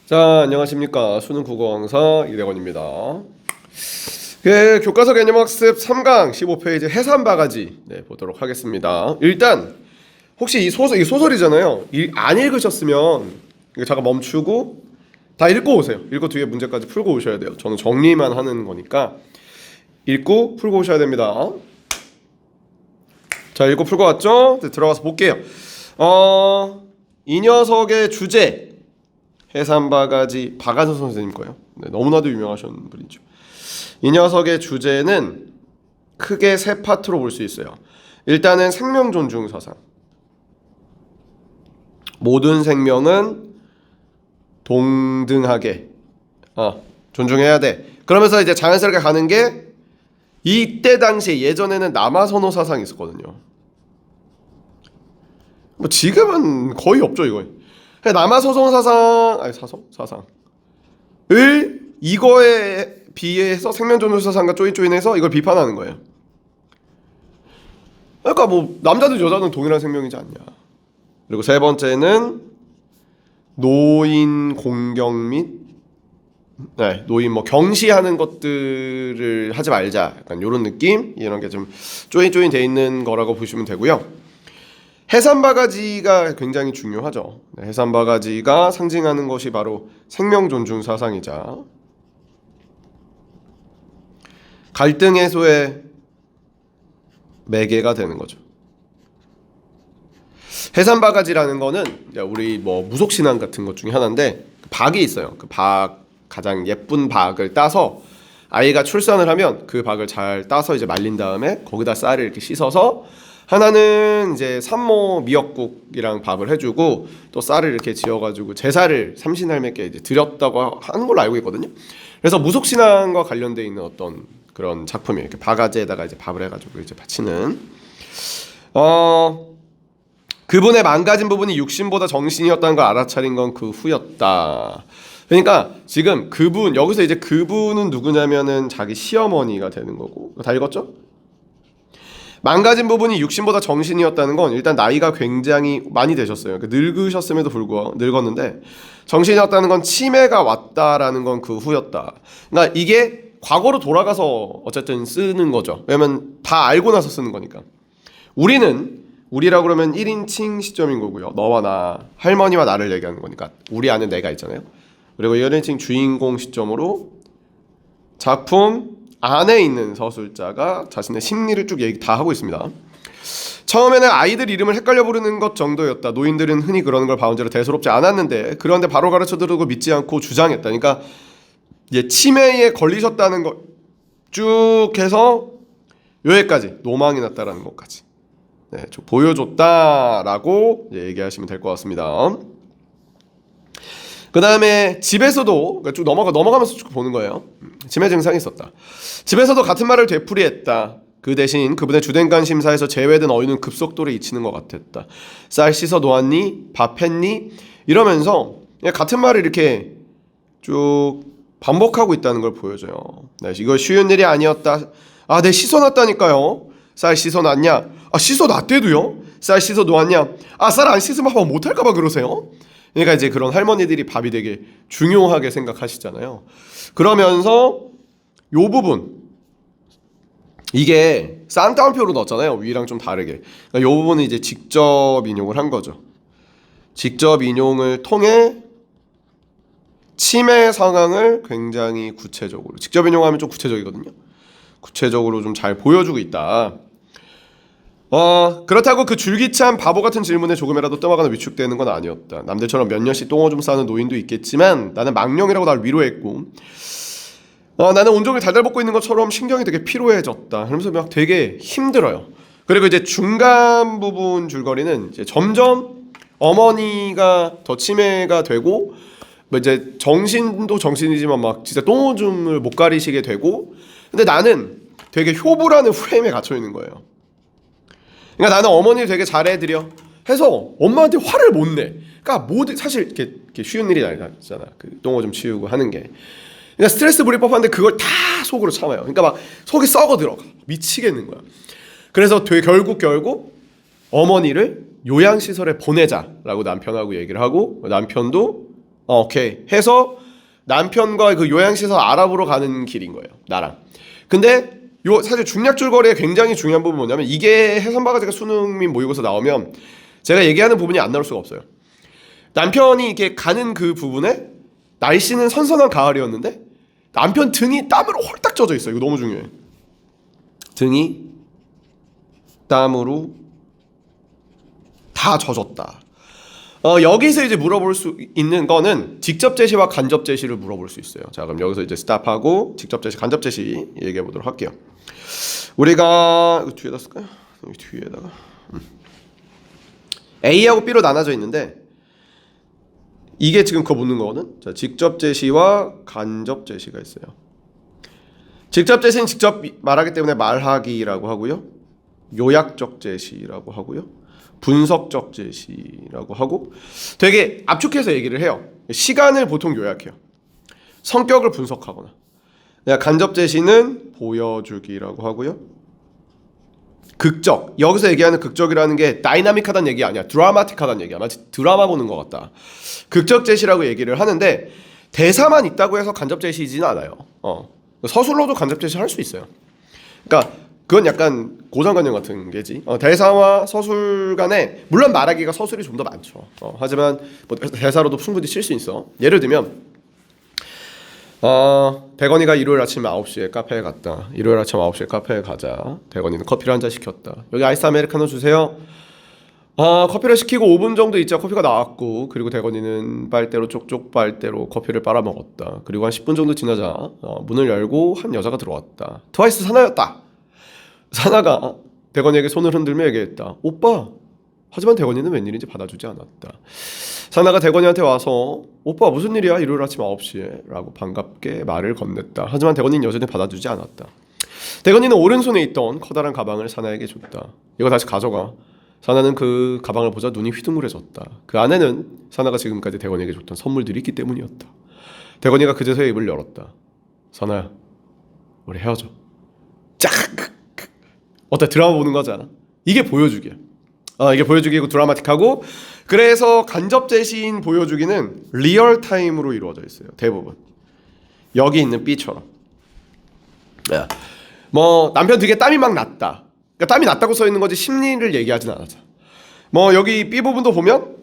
자, 안녕하십니까. 수능 국어 강사 이대건입니다. 교과서 개념학습 3강 15페이지 해산바가지 보도록 하겠습니다. 일단 혹시 이 소설이잖아요. 안 읽으셨으면 이거 잠깐 멈추고 다 읽고 오세요. 읽고 뒤에 문제까지 풀고 오셔야 돼요. 저는 정리만 하는 거니까 읽고 풀고 오셔야 됩니다. 자, 읽고 풀고 왔죠? 들어가서 볼게요. 이 녀석의 주제 해산바가지 박한선 선생님 거예요. 너무나도 유명하신 분이죠. 이 녀석의 주제는 크게 세 파트로 볼 수 있어요. 일단은 생명 존중 사상. 모든 생명은 동등하게 존중해야 돼. 그러면서 이제 자연스럽게 가는 게 이때 당시 예전에는 남아선호 사상이 있었거든요. 뭐 지금은 거의 없죠 이거. 남아소송 사상을 이거에 비해서 생명존중 사상과 조인해서 이걸 비판하는 거예요. 그러니까 뭐 남자든 여자든 동일한 생명이지 않냐. 그리고 세 번째는 노인 공경 및 노인 뭐 경시하는 것들을 하지 말자. 약간 이런 느낌, 이런 게 좀 조인 돼 있는 거라고 보시면 되고요. 해산바가지가 굉장히 중요하죠. 해산바가지가 상징하는 것이 바로 생명존중 사상이자 갈등 해소의 매개가 되는 거죠. 해산바가지라는 거는 우리 뭐 무속신앙 같은 것 중에 하나인데 박이 있어요. 그 박, 가장 예쁜 박을 따서 아이가 출산을 하면 그 박을 잘 따서 이제 말린 다음에 거기다 쌀을 이렇게 씻어서 하나는 이제 산모 미역국이랑 밥을 해주고 또 쌀을 이렇게 지어가지고 제사를 삼신할매께 이제 드렸다고 하는 걸로 알고 있거든요. 그래서 무속신앙과 관련돼 있는 어떤 그런 작품이에요. 이렇게 바가지에다가 이제 밥을 해가지고 이제 바치는. 그분의 망가진 부분이 육신보다 정신이었다는 걸 알아차린 건 그 후였다. 그러니까 지금 그분 여기서 이제 그분은 누구냐면은 자기 시어머니가 되는 거고. 다 읽었죠? 망가진 부분이 육신보다 정신이었다는 건 일단 나이가 굉장히 많이 되셨어요. 늙으셨음에도 불구하고 늙었는데 정신이었다는 건 치매가 왔다라는 건 그 후였다. 그러니까 이게 과거로 돌아가서 어쨌든 쓰는 거죠. 왜냐면 다 알고 나서 쓰는 거니까. 우리라고 그러면 1인칭 시점인 거고요. 너와 나, 할머니와 나를 얘기하는 거니까 우리 안에 내가 있잖아요. 그리고 1인칭 주인공 시점으로 작품 안에 있는 서술자가 자신의 심리를 쭉 얘기 다 하고 있습니다. 처음에는 아이들 이름을 헷갈려 부르는 것 정도였다. 노인들은 흔히 그러는 걸 봐온 죄로 대수롭지 않았는데 그런데 바로 가르쳐 들고 믿지 않고 주장했다. 그러니까 이제 치매에 걸리셨다는 거 쭉 해서 여기까지 노망이 났다라는 것까지 보여줬다라고 얘기하시면 될 것 같습니다. 그 다음에 집에서도 쭉 넘어가면서 쭉 보는 거예요. 치매 증상이 있었다. 집에서도 같은 말을 되풀이했다. 그 대신 그분의 주den간 심사에서 제외된 어휘는 급속도로 잊히는 것 같았다. 쌀 씻어 놓았니? 밥 했니? 이러면서 같은 말을 이렇게 쭉 반복하고 있다는 걸 보여줘요. 이거 쉬운 일이 아니었다. 네, 씻어놨다니까요. 쌀 씻어놨냐? 씻어놨대도요? 쌀 씻어 놓았냐? 쌀 안 씻으면 밥 못할까봐 그러세요? 그러니까 이제 그런 할머니들이 밥이 되게 중요하게 생각하시잖아요. 그러면서 요 부분 이게 쌍따옴표로 넣었잖아요. 위랑 좀 다르게. 그러니까 요 부분은 이제 직접 인용을 한 거죠. 직접 인용을 통해 치매 상황을 굉장히 구체적으로 직접 인용하면 좀 구체적이거든요. 구체적으로 좀 잘 보여주고 있다. 그렇다고 그 줄기찬 바보 같은 질문에 조금이라도 떠나거나 위축되는 건 아니었다. 남들처럼 몇 년씩 똥오줌 싸는 노인도 있겠지만 나는 망령이라고 날 위로했고 나는 온종일 달달 볶고 있는 것처럼 신경이 되게 피로해졌다 하면서 막 되게 힘들어요. 그리고 이제 중간 부분 줄거리는 이제 점점 어머니가 더 치매가 되고 뭐 이제 정신도 정신이지만 막 진짜 똥오줌을 못 가리시게 되고 근데 나는 되게 효부라는 프레임에 갇혀 있는 거예요. 그러니까 나는 어머니를 되게 잘해드려 해서 엄마한테 화를 못 내. 그러니까 모든 사실 이렇게 쉬운 일이 아니잖아. 그 똥오줌 치우고 하는 게. 그러니까 스트레스 불일 법한데 그걸 다 속으로 참아요. 그러니까 막 속이 썩어 들어가. 미치겠는 거야. 그래서 결국 어머니를 요양시설에 보내자라고 남편하고 얘기를 하고 남편도 오케이 해서 남편과 그 요양시설 알아보러 가는 길인 거예요. 나랑. 근데 요 사실 중략줄거리의 굉장히 중요한 부분은 뭐냐면 이게 해선바가지가 수능 및 모의고사 나오면 제가 얘기하는 부분이 안 나올 수가 없어요. 남편이 이렇게 가는 그 부분에 날씨는 선선한 가을이었는데 남편 등이 땀으로 홀딱 젖어 있어요. 이거 너무 중요해. 등이 땀으로 다 젖었다. 여기서 이제 물어볼 수 있는 거는 직접 제시와 간접 제시를 물어볼 수 있어요. 자, 그럼 여기서 이제 스탑하고 직접 제시, 간접 제시 얘기해 보도록 할게요. 우리가 뒤에다 쓸까요? 여기 뒤에다가 A하고 B로 나눠져 있는데 이게 지금 그거 묻는 거거든. 자, 직접 제시와 간접 제시가 있어요. 직접 제시는 직접 말하기 때문에 말하기라고 하고요. 요약적 제시라고 하고요. 분석적 제시라고 하고 되게 압축해서 얘기를 해요. 시간을 보통 요약해요. 성격을 분석하거나. 간접 제시는 보여주기라고 하고요. 극적. 여기서 얘기하는 극적이라는 게 다이나믹하다는 얘기 아니야. 드라마틱하다는 얘기야. 마치 드라마 보는 것 같다. 극적 제시라고 얘기를 하는데 대사만 있다고 해서 간접 제시이지는 않아요. 서술로도 간접 제시 할 수 있어요. 그러니까 그건 약간 고정관념 같은 게지. 대사와 서술 간에 물론 말하기가 서술이 좀 더 많죠. 하지만 뭐 대사로도 충분히 쓸 수 있어. 예를 들면 대건이가 일요일 아침 9시에 카페에 갔다. 일요일 아침 9시에 카페에 가자. 대건이는 커피를 한 잔 시켰다. 여기 아이스 아메리카노 주세요. 커피를 시키고 5분 정도 있자 커피가 나왔고 그리고 대건이는 빨대로 쪽쪽 빨대로 커피를 빨아먹었다. 그리고 한 10분 정도 지나자 문을 열고 한 여자가 들어왔다. 트와이스 사나였다. 사나가 대건이에게 손을 흔들며 얘기했다. 오빠. 하지만 대건이는 웬일인지 받아주지 않았다. 사나가 대건이한테 와서 오빠 무슨 일이야? 일요일 아침 9시에 라고 반갑게 말을 건넸다. 하지만 대건이는 여전히 받아주지 않았다. 대건이는 오른손에 있던 커다란 가방을 사나에게 줬다. 이거 다시 가져가. 사나는 그 가방을 보자 눈이 휘둥그레졌다. 그 안에는 사나가 지금까지 대건이에게 줬던 선물들이 있기 때문이었다. 대건이가 그제서야 입을 열었다. 사나야, 우리 헤어져. 짝! 어때? 드라마 보는 거잖아. 이게 보여주기야. 이게 보여주기고 드라마틱하고 그래서 간접 제시인 보여주기는 리얼 타임으로 이루어져 있어요. 대부분. 여기 있는 B처럼. 뭐 남편 등에 땀이 막 났다. 그러니까 땀이 났다고 써 있는 거지 심리를 얘기하진 않았어. 뭐 여기 B 부분도 보면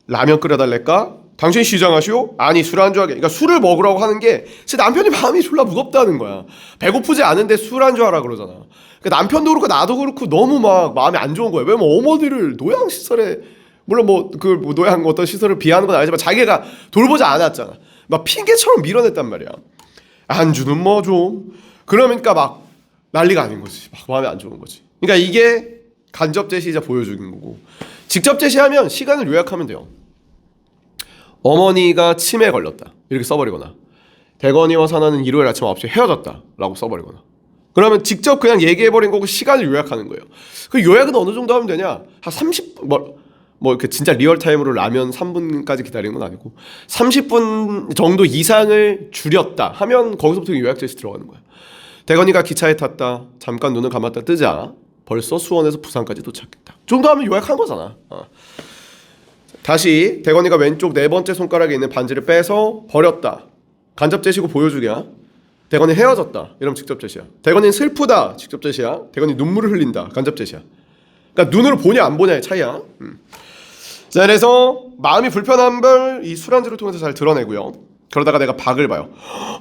라면 끓여달랄까? 당신 시장하시오? 아니 술 안주하게. 그러니까 술을 먹으라고 하는 게 제 남편이 마음이 졸라 무겁다는 거야. 배고프지 않은데 술 안주하라 그러잖아. 그러니까 남편도 그렇고 나도 그렇고 너무 막 마음이 안 좋은 거야. 왜냐면 어머니를 노양시설에 물론 뭐 그 노양 어떤 시설을 비하는 건 아니지만 자기가 돌보지 않았잖아. 막 핑계처럼 밀어냈단 말이야. 안주는 뭐 좀 그러니까 막 난리가 아닌 거지. 막 마음이 안 좋은 거지. 그러니까 이게 간접 제시이자 보여주는 거고 직접 제시하면 시간을 요약하면 돼요. 어머니가 치매에 걸렸다 이렇게 써버리거나 대건이와 사나는 일요일 아침 9시에 헤어졌다 라고 써버리거나 그러면 직접 그냥 얘기해버린 거고 시간을 요약하는 거예요. 그 요약은 어느 정도 하면 되냐? 한 30... 뭐 이렇게 진짜 리얼타임으로 라면 3분까지 기다리는 건 아니고 30분 정도 이상을 줄였다 하면 거기서부터 요약 제시 들어가는 거야. 대건이가 기차에 탔다. 잠깐 눈을 감았다 뜨자 벌써 수원에서 부산까지 도착했다. 정도 하면 요약한 거잖아. 다시 대건이가 왼쪽 네 번째 손가락에 있는 반지를 빼서 버렸다. 간접 제시고 보여주기야. 대건이 헤어졌다. 이러면 직접 제시야. 대건이는 슬프다. 직접 제시야. 대건이 눈물을 흘린다. 간접 제시야. 그러니까 눈으로 보냐 안 보냐의 차이야. 자, 그래서 마음이 불편한 걸 이 술안주를 통해서 잘 드러내고요. 그러다가 내가 박을 봐요.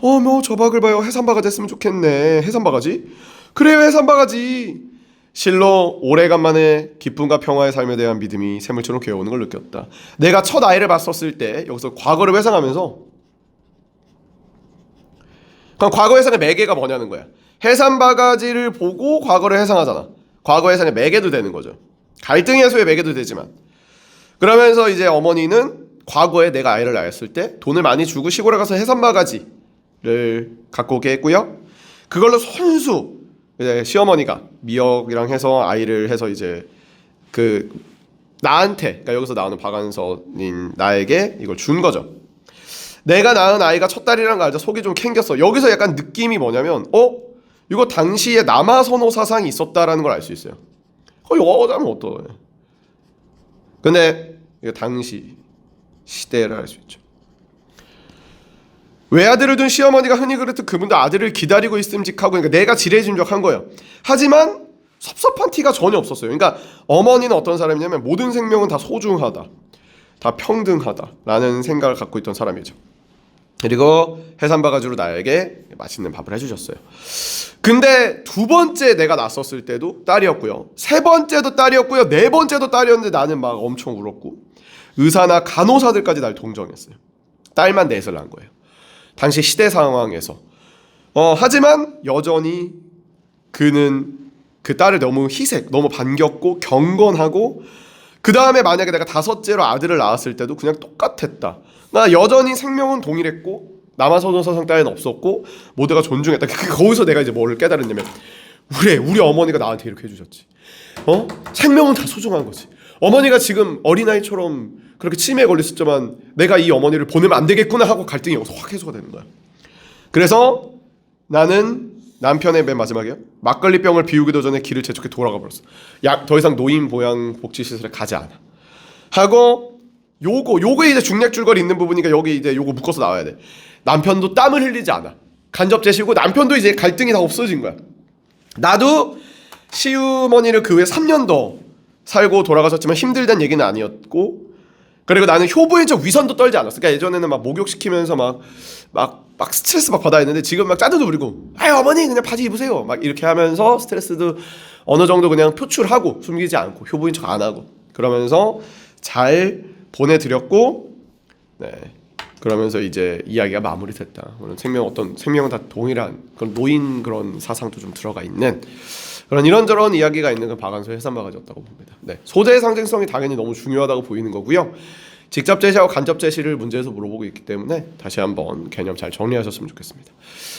뭐 저 박을 봐요. 해산바가지 했으면 좋겠네. 해산바가지? 그래요, 해산바가지. 실로 오래간만에 기쁨과 평화의 삶에 대한 믿음이 샘물처럼 괴어오는 걸 느꼈다. 내가 첫 아이를 봤었을 때 여기서 과거를 회상하면서 그럼 과거 회상의 매개가 뭐냐는 거야. 해산바가지를 보고 과거를 회상하잖아. 과거 회상의 매개도 되는 거죠. 갈등 해소의 매개도 되지만 그러면서 이제 어머니는 과거에 내가 아이를 낳았을 때 돈을 많이 주고 시골에 가서 해산바가지를 갖고 오게 했고요. 그걸로 손수 이제 시어머니가 미역이랑 해서 아이를 해서 이제 그 나한테 그러니까 여기서 나오는 박한선인 나에게 이걸 준 거죠. 내가 낳은 아이가 첫 딸이라는 걸 알자 속이 좀 캥겼어. 여기서 약간 느낌이 뭐냐면 이거 당시에 남아선호 사상이 있었다라는 걸 알 수 있어요. 여자면 어떠해. 근데 이거 당시 시대를 알 수 있죠. 외아들을 둔 시어머니가 흔히 그렇듯 그분도 아들을 기다리고 있음직하고, 그러니까 내가 지레짐작한 거예요. 하지만 섭섭한 티가 전혀 없었어요. 그러니까 어머니는 어떤 사람이냐면 모든 생명은 다 소중하다, 다 평등하다라는 생각을 갖고 있던 사람이죠. 그리고 해산바가지로 나에게 맛있는 밥을 해주셨어요. 근데 두 번째 내가 낳았을 때도 딸이었고요, 세 번째도 딸이었고요, 네 번째도 딸이었는데 나는 막 엄청 울었고, 의사나 간호사들까지 날 동정했어요. 딸만 넷을 낳은 거예요, 당시 시대 상황에서. 하지만 여전히 그는 그 딸을 너무 너무 반겼고 경건하고, 그 다음에 만약에 내가 다섯째로 아들을 낳았을 때도 그냥 똑같았다. 나 여전히 생명은 동일했고 남아선호사상 따위는 없었고 모두가 존중했다. 거기서 내가 이제 뭐를 깨달았냐면, 우리 어머니가 나한테 이렇게 해주셨지. 생명은 다 소중한 거지. 어머니가 지금 어린아이처럼 그렇게 치매에 걸렸었지만 내가 이 어머니를 보내면 안 되겠구나 하고 갈등이 여기서 확 해소가 되는 거야. 그래서 나는 남편의 맨 마지막이야, 막걸리병을 비우기도 전에 길을 재촉해 돌아가 버렸어. 더 이상 노인 보양 복지시설에 가지 않아 하고, 요거에 이제 중략 줄거리 있는 부분이니까 여기 이제 요거 묶어서 나와야 돼. 남편도 땀을 흘리지 않아. 간접제시고 남편도 이제 갈등이 다 없어진 거야. 나도 시어머니를 그 후에 3년 더 살고 돌아가셨지만 힘들다는 얘기는 아니었고, 그리고 나는 효부인적 위선도 떨지 않았어. 그러니까 예전에는 막 목욕시키면서 막 스트레스 막 받아야 했는데 지금 막 짜증도 부리고, 아유 어머니 그냥 바지 입으세요 막 이렇게 하면서 스트레스도 어느 정도 그냥 표출하고, 숨기지 않고 효부인 척 안 하고, 그러면서 잘 보내드렸고, 네, 그러면서 이제 이야기가 마무리됐다. 생명은 다 동일한 그런 노인 그런 사상도 좀 들어가 있는 그런 이런저런 이야기가 있는 그 박완서의 해산바가지였다고 봅니다. 네, 소재의 상징성이 당연히 너무 중요하다고 보이는 거고요. 직접 제시하고 간접 제시를 문제에서 물어보고 있기 때문에 다시 한번 개념 잘 정리하셨으면 좋겠습니다.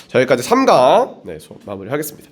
자, 여기까지 3강 마무리하겠습니다.